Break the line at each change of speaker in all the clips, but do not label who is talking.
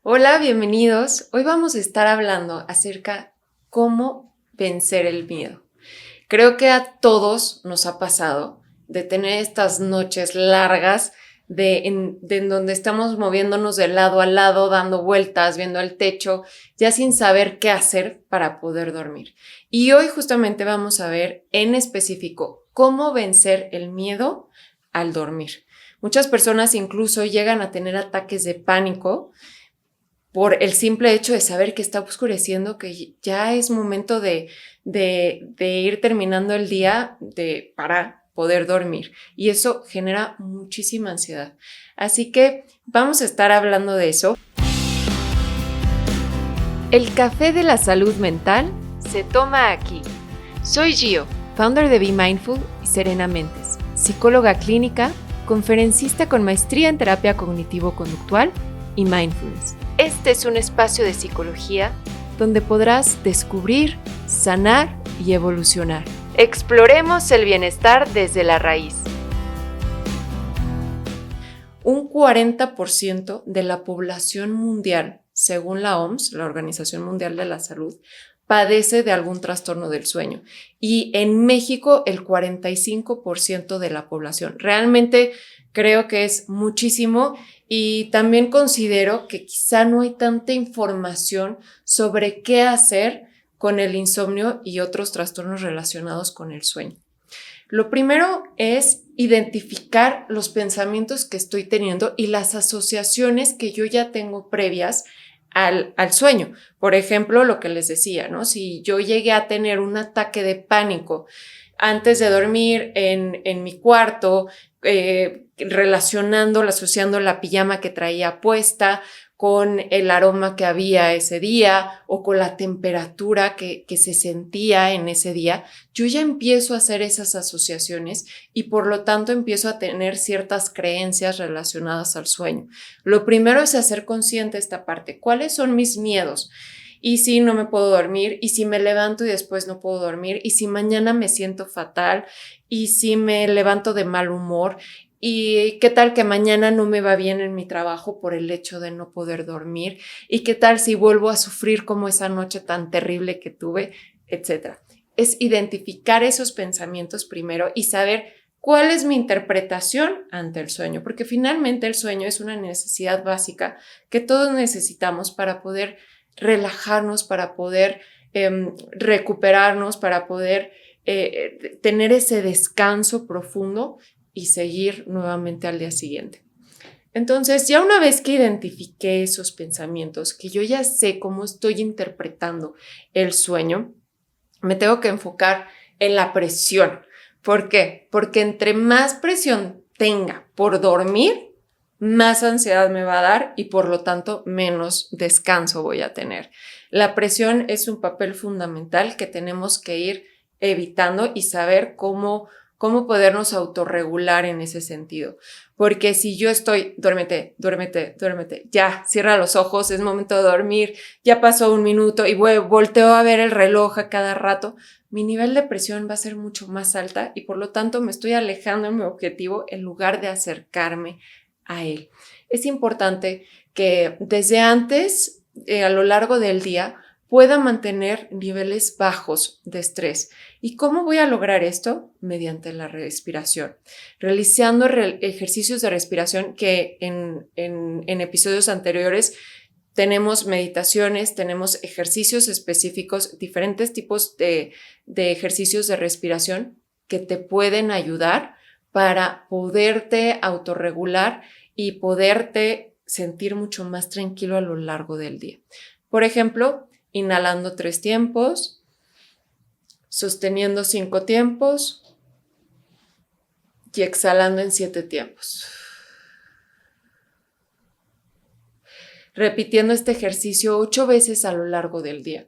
Hola, bienvenidos. Hoy vamos a estar hablando acerca cómo vencer el miedo. Creo que a todos nos ha pasado de tener estas noches largas en donde estamos moviéndonos de lado a lado, dando vueltas, viendo el techo, ya sin saber qué hacer para poder dormir. Y hoy justamente vamos a ver en específico cómo vencer el miedo al dormir. Muchas personas incluso llegan a tener ataques de pánico por el simple hecho de saber que está oscureciendo, que ya es momento de ir terminando el día para poder dormir. Y eso genera muchísima ansiedad. Así que vamos a estar hablando de eso. El café de la salud mental se toma aquí. Soy Gio, founder de Be Mindful y Serena Mentes, psicóloga clínica, conferencista con maestría en terapia cognitivo-conductual y mindfulness. Este es un espacio de psicología donde podrás descubrir, sanar y evolucionar. Exploremos el bienestar desde la raíz. Un 40% de la población mundial, según la OMS, la Organización Mundial de la Salud, padece de algún trastorno del sueño. Y en México, el 45% de la población. Realmente creo que es muchísimo y también considero que quizá no hay tanta información sobre qué hacer con el insomnio y otros trastornos relacionados con el sueño. Lo primero es identificar los pensamientos que estoy teniendo y las asociaciones que yo ya tengo previas al sueño. Por ejemplo, lo que les decía, ¿no? Si yo llegué a tener un ataque de pánico antes de dormir en mi cuarto, asociando la pijama que traía puesta con el aroma que había ese día o con la temperatura que se sentía en ese día, yo ya empiezo a hacer esas asociaciones y por lo tanto empiezo a tener ciertas creencias relacionadas al sueño. Lo primero es hacer consciente esta parte. ¿Cuáles son mis miedos? Y si no me puedo dormir, y si me levanto y después no puedo dormir, y si mañana me siento fatal, y si me levanto de mal humor, y qué tal que mañana no me va bien en mi trabajo por el hecho de no poder dormir, y qué tal si vuelvo a sufrir como esa noche tan terrible que tuve, etcétera. Es identificar esos pensamientos primero y saber cuál es mi interpretación ante el sueño, porque finalmente el sueño es una necesidad básica que todos necesitamos para poder relajarnos, para poder recuperarnos, para poder tener ese descanso profundo y seguir nuevamente al día siguiente. Entonces, ya una vez que identifiqué esos pensamientos, que yo ya sé cómo estoy interpretando el sueño, me tengo que enfocar en la presión. ¿Por qué? Porque entre más presión tenga por dormir, más ansiedad me va a dar y por lo tanto menos descanso voy a tener. La presión es un papel fundamental que tenemos que ir evitando y saber cómo podernos autorregular en ese sentido. Porque si yo estoy, duérmete, ya, cierra los ojos, es momento de dormir, ya pasó un minuto y volteo a ver el reloj a cada rato, mi nivel de presión va a ser mucho más alta y por lo tanto me estoy alejando de mi objetivo en lugar de acercarme a él. Es importante que desde antes, a lo largo del día, pueda mantener niveles bajos de estrés. ¿Y cómo voy a lograr esto? Mediante la respiración, realizando ejercicios de respiración que en episodios anteriores tenemos meditaciones, tenemos ejercicios específicos, diferentes tipos de ejercicios de respiración que te pueden ayudar para poderte autorregular y poderte sentir mucho más tranquilo a lo largo del día. Por ejemplo, inhalando 3 tiempos, sosteniendo 5 tiempos y exhalando en 7 tiempos. Repitiendo este ejercicio 8 veces a lo largo del día.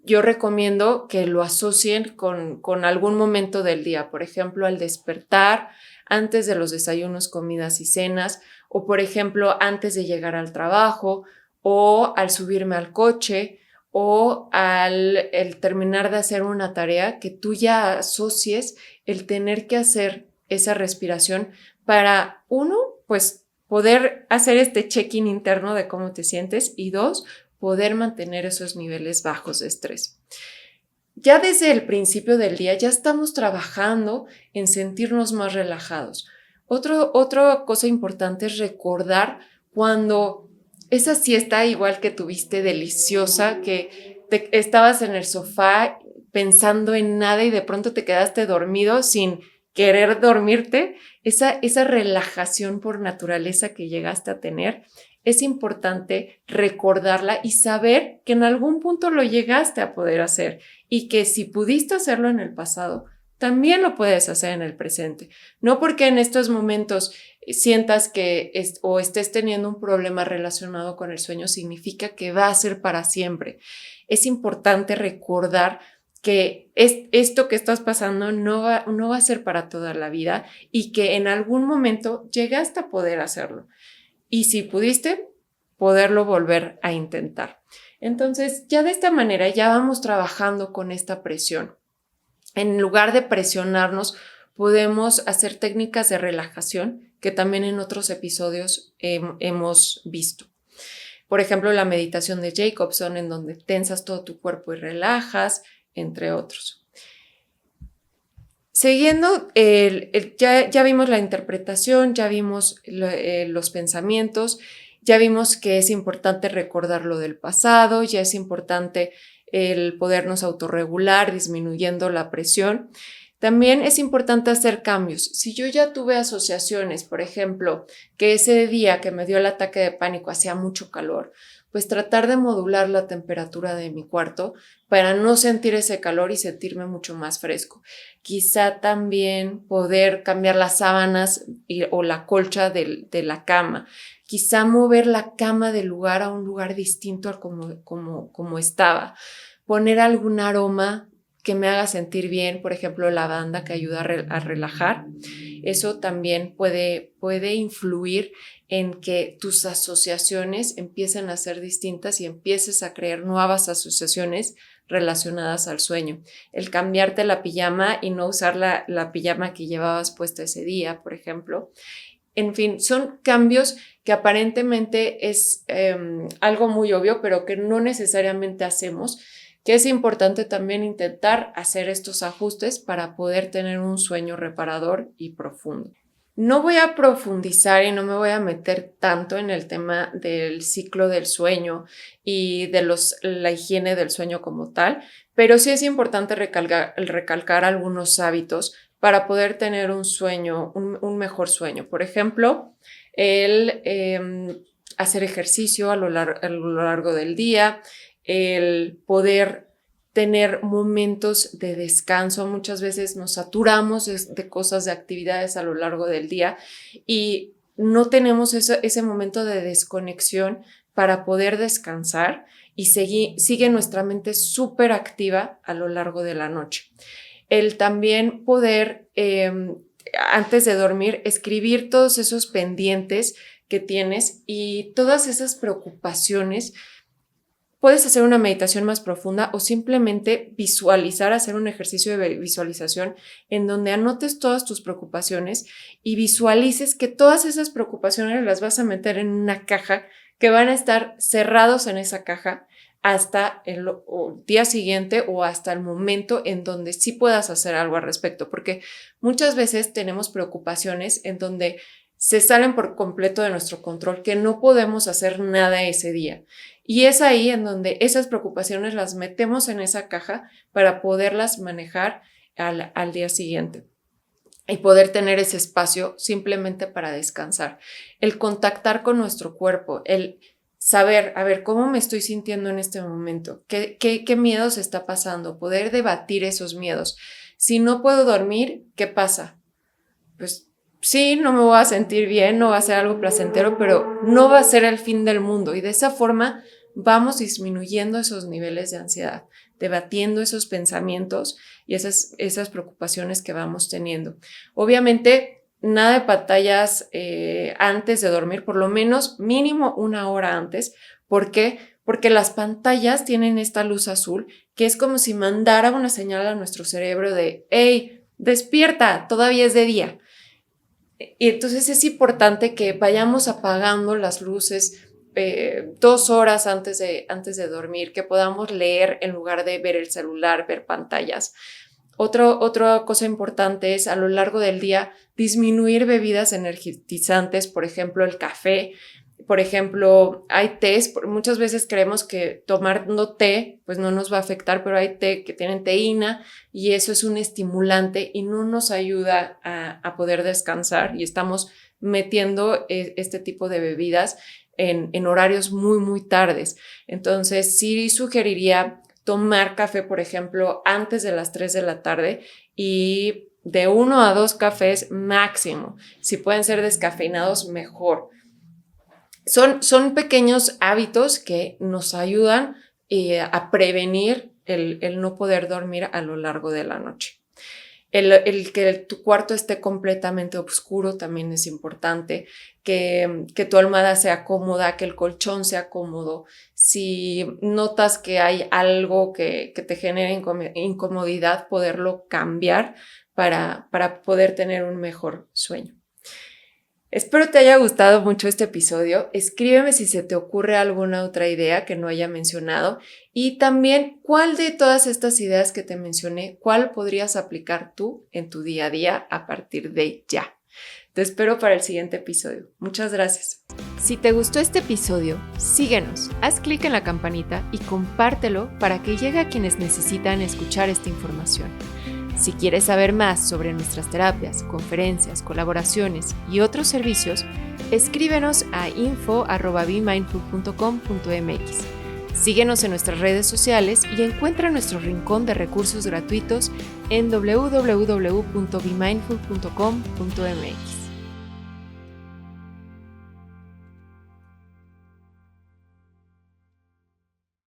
Yo recomiendo que lo asocien con algún momento del día, por ejemplo, al despertar, antes de los desayunos, comidas y cenas, o por ejemplo, antes de llegar al trabajo, o al subirme al coche, o al terminar de hacer una tarea, que tú ya asocies el tener que hacer esa respiración para, uno, pues poder hacer este check-in interno de cómo te sientes y 2, poder mantener esos niveles bajos de estrés. Ya desde el principio del día ya estamos trabajando en sentirnos más relajados. Otra cosa importante es recordar cuando esa siesta igual que tuviste deliciosa, que estabas en el sofá pensando en nada y de pronto te quedaste dormido sin querer dormirte, esa relajación por naturaleza que llegaste a tener, es importante recordarla y saber que en algún punto lo llegaste a poder hacer y que si pudiste hacerlo en el pasado, también lo puedes hacer en el presente. No porque en estos momentos sientas que o estés teniendo un problema relacionado con el sueño significa que va a ser para siempre. Es importante recordar que esto que estás pasando no va a ser para toda la vida y que en algún momento llegaste a poder hacerlo. Y si pudiste, poderlo volver a intentar. Entonces, ya de esta manera ya vamos trabajando con esta presión. En lugar de presionarnos, podemos hacer técnicas de relajación que también en otros episodios hemos visto. Por ejemplo, la meditación de Jacobson, en donde tensas todo tu cuerpo y relajas, entre otros. Siguiendo, ya vimos la interpretación, ya vimos los pensamientos, ya vimos que es importante recordar lo del pasado, ya es importante el podernos autorregular, disminuyendo la presión. También es importante hacer cambios. Si yo ya tuve asociaciones, por ejemplo, que ese día que me dio el ataque de pánico hacía mucho calor, pues tratar de modular la temperatura de mi cuarto para no sentir ese calor y sentirme mucho más fresco. Quizá también poder cambiar las sábanas o la colcha de la cama. Quizá mover la cama del lugar a un lugar distinto a como estaba. Poner algún aroma que me haga sentir bien, por ejemplo, lavanda que ayuda a relajar. Eso también puede influir en que tus asociaciones empiecen a ser distintas y empieces a crear nuevas asociaciones relacionadas al sueño. El cambiarte la pijama y no usar la pijama que llevabas puesta ese día, por ejemplo. En fin, son cambios que aparentemente es algo muy obvio, pero que no necesariamente hacemos, que es importante también intentar hacer estos ajustes para poder tener un sueño reparador y profundo. No voy a profundizar y no me voy a meter tanto en el tema del ciclo del sueño y de la higiene del sueño como tal, pero sí es importante recalcar algunos hábitos para poder tener un sueño, un mejor sueño. Por ejemplo, el hacer ejercicio a lo largo del día, el poder tener momentos de descanso. Muchas veces nos saturamos de cosas, de actividades a lo largo del día y no tenemos ese momento de desconexión para poder descansar y sigue nuestra mente súper activa a lo largo de la noche. El también poder, antes de dormir, escribir todos esos pendientes que tienes y todas esas preocupaciones. Puedes hacer una meditación más profunda o simplemente visualizar, hacer un ejercicio de visualización en donde anotes todas tus preocupaciones y visualices que todas esas preocupaciones las vas a meter en una caja, que van a estar cerrados en esa caja hasta el día siguiente o hasta el momento en donde sí puedas hacer algo al respecto, porque muchas veces tenemos preocupaciones en donde se salen por completo de nuestro control, que no podemos hacer nada ese día. Y es ahí en donde esas preocupaciones las metemos en esa caja para poderlas manejar al día siguiente y poder tener ese espacio simplemente para descansar. El contactar con nuestro cuerpo, el saber, a ver, ¿cómo me estoy sintiendo en este momento? ¿Qué miedos está pasando? Poder debatir esos miedos. Si no puedo dormir, ¿qué pasa? Pues sí, no me voy a sentir bien, no va a ser algo placentero, pero no va a ser el fin del mundo. Y de esa forma vamos disminuyendo esos niveles de ansiedad, debatiendo esos pensamientos y esas preocupaciones que vamos teniendo. Obviamente, nada de pantallas antes de dormir, por lo menos mínimo 1 hora antes. ¿Por qué? Porque las pantallas tienen esta luz azul que es como si mandara una señal a nuestro cerebro de «Hey, despierta, todavía es de día». Y entonces es importante que vayamos apagando las luces 2 horas antes de dormir, que podamos leer en lugar de ver el celular, ver pantallas. Otra cosa importante es a lo largo del día disminuir bebidas energizantes, por ejemplo, el café. Por ejemplo, hay tés, muchas veces creemos que tomando té pues no nos va a afectar, pero hay té que tienen teína y eso es un estimulante y no nos ayuda a poder descansar y estamos metiendo este tipo de bebidas en horarios muy, muy tardes. Entonces, sí sugeriría tomar café, por ejemplo, antes de las 3 de la tarde y de 1 a 2 cafés máximo. Si pueden ser descafeinados, mejor. Son pequeños hábitos que nos ayudan a prevenir el no poder dormir a lo largo de la noche. El que tu cuarto esté completamente oscuro también es importante, que tu almohada sea cómoda, que el colchón sea cómodo. Si notas que hay algo que te genere incomodidad, poderlo cambiar para poder tener un mejor sueño. Espero te haya gustado mucho este episodio. Escríbeme si se te ocurre alguna otra idea que no haya mencionado y también cuál de todas estas ideas que te mencioné, cuál podrías aplicar tú en tu día a día a partir de ya. Te espero para el siguiente episodio. Muchas gracias. Si te gustó este episodio, síguenos, haz clic en la campanita y compártelo para que llegue a quienes necesitan escuchar esta información. Si quieres saber más sobre nuestras terapias, conferencias, colaboraciones y otros servicios, escríbenos a info@bemindful.com.mx. Síguenos en nuestras redes sociales y encuentra nuestro rincón de recursos gratuitos en www.bemindful.com.mx.